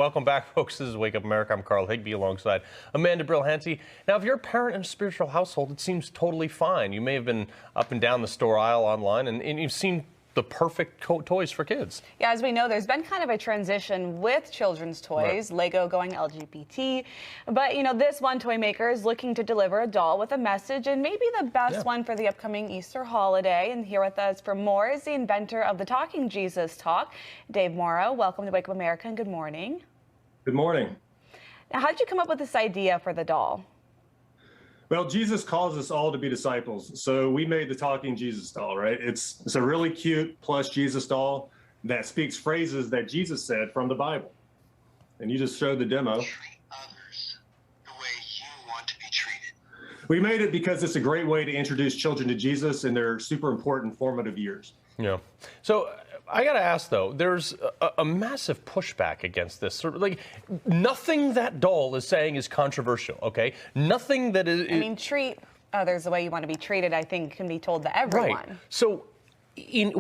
Welcome back, folks. This is Wake Up America. I'm Carl Higbee alongside Amanda Brilhanty. Now, if you're a parent in a spiritual household, it seems totally fine. You may have been up and down the store aisle online, and you've seen the perfect toys for kids. Yeah, as we know, there's been kind of a transition with children's toys, right. Lego going LGBT. But, you know, this one toy maker is looking to deliver a doll with a message and maybe the best one for the upcoming Easter holiday. And here with us for more is the inventor of the Talking Jesus Talk, Dave Morrow. Welcome to Wake Up America and good morning. Good morning. Now, how did you come up with this idea for the doll? Well, Jesus calls us all to be disciples. So we made the Talking Jesus doll, right? It's a really cute plush Jesus doll that speaks phrases that Jesus said from the Bible. And you just showed the demo. Treat others the way you want to be treated. We made it because it's a great way to introduce children to Jesus in their super important formative years. Yeah. So I got to ask, though, there's a massive pushback against this. Sort of like, nothing that doll is saying is controversial, okay? Nothing that is... I mean, treat others the way you want to be treated, I think, can be told to everyone. Right. So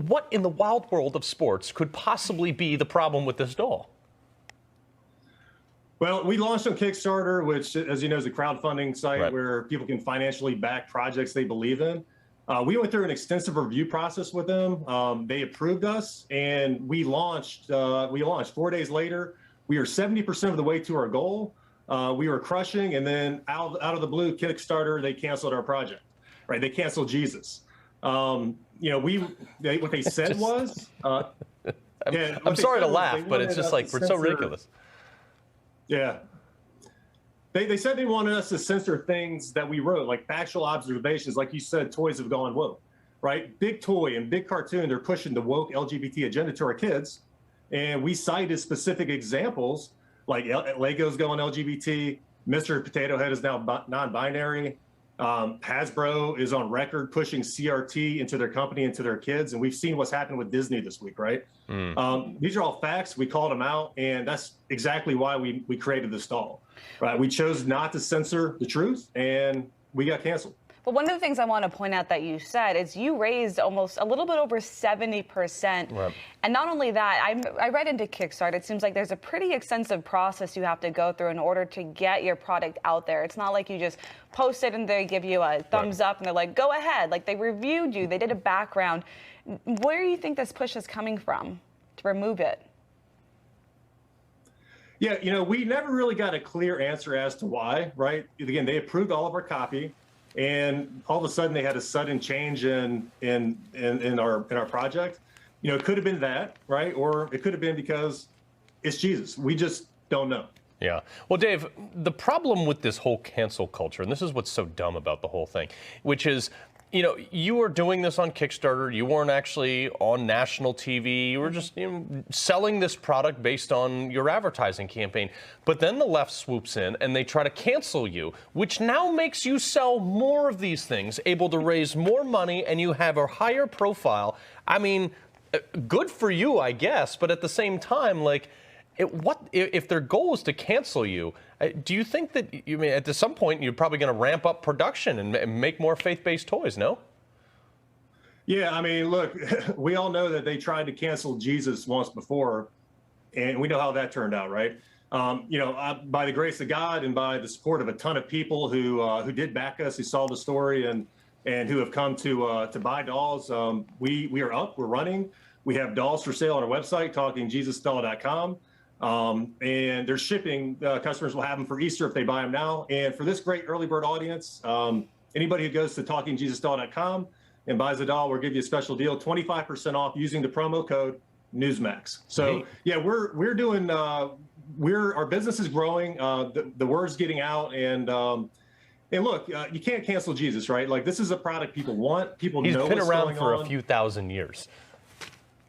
what in the wild world of sports could possibly be the problem with this doll? Well, we launched on Kickstarter, which, as you know, is a crowdfunding site Right. where people can financially back projects they believe in. We went through an extensive review process with them. They approved us, and we launched. 4 days later. We are 70% of the way to our goal. We were crushing, and then out of the blue, Kickstarter, they canceled our project. Right? They canceled Jesus. You know, what they said was. I'm sorry to laugh, but it's just like we're so ridiculous. Yeah. They said they wanted us to censor things that we wrote, like factual observations. Like you said, toys have gone woke, right? Big toy and big cartoon, they're pushing the woke LGBT agenda to our kids. And we cited specific examples, like Lego's going LGBT, Mr. Potato Head is now non-binary. Hasbro is on record pushing CRT into their company, into their kids. And we've seen what's happened with Disney this week, right? These are all facts. We called them out. And that's exactly why we created this doll, right? We chose not to censor the truth, and we got canceled. But one of the things I want to point out that you said is you raised almost a little bit over 70%. Right. And not only that, I read into Kickstarter, it seems like there's a pretty extensive process you have to go through in order to get your product out there. It's not like you just post it and they give you a thumbs up and they're like, go ahead. Like, they reviewed you, they did a background. Where do you think this push is coming from to remove it? Yeah, you know, we never really got a clear answer as to why, right? Again, they approved all of our copy. And all of a sudden, they had a sudden change in our project. You know, it could have been that, right? Or it could have been because it's Jesus. We just don't know. Yeah. Well, Dave, the problem with this whole cancel culture, and this is what's so dumb about the whole thing, which is, you know, you were doing this on Kickstarter. You weren't actually on national TV. You were just selling this product based on your advertising campaign. But then the left swoops in and they try to cancel you, which now makes you sell more of these things, able to raise more money, and you have a higher profile. I mean, good for you, I guess. But at the same time, like, if their goal is to cancel you, do you think that at some point you're probably going to ramp up production and make more faith-based toys? No. Yeah, I mean, look, we all know that they tried to cancel Jesus once before, and we know how that turned out, right? You know, by the grace of God and by the support of a ton of people who did back us, who saw the story and who have come to buy dolls, we are up, we're running. We have dolls for sale on our website, talkingjesusdoll.com. And they're shipping. Customers will have them for Easter if they buy them now. And for this great early bird audience, anybody who goes to talkingjesusdoll.com and buys a doll, we'll give you a special deal, 25% off using the promo code Newsmax. So yeah, we're doing. Our business is growing. The word's getting out, and look, you can't cancel Jesus, right? Like, this is a product people want. People know what's going on. He's been around for a few thousand years.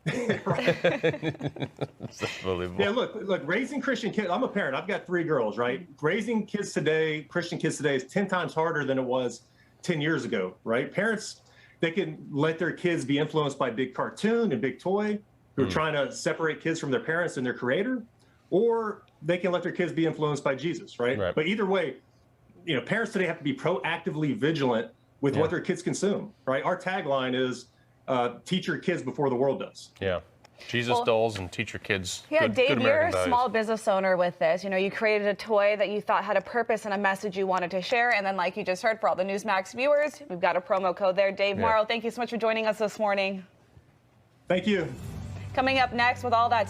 It's unbelievable. Yeah, look, raising Christian kids, I'm a parent, I've got 3 girls, right? Raising kids today, Christian kids today, is 10 times harder than it was 10 years ago, right? Parents, they can let their kids be influenced by big cartoon and big toy, who are trying to separate kids from their parents and their creator, or they can let their kids be influenced by Jesus, right? But either way, you know, parents today have to be proactively vigilant with what their kids consume, right? Our tagline is, teach your kids before the world does. Yeah. Jesus dolls and teach your kids Yeah, good, Dave, good you're American a values. small business owner with this. You know, you created a toy that you thought had a purpose and a message you wanted to share. And then, like you just heard, for all the Newsmax viewers, we've got a promo code there. Dave Morrow, thank you so much for joining us this morning. Thank you. Coming up next with all that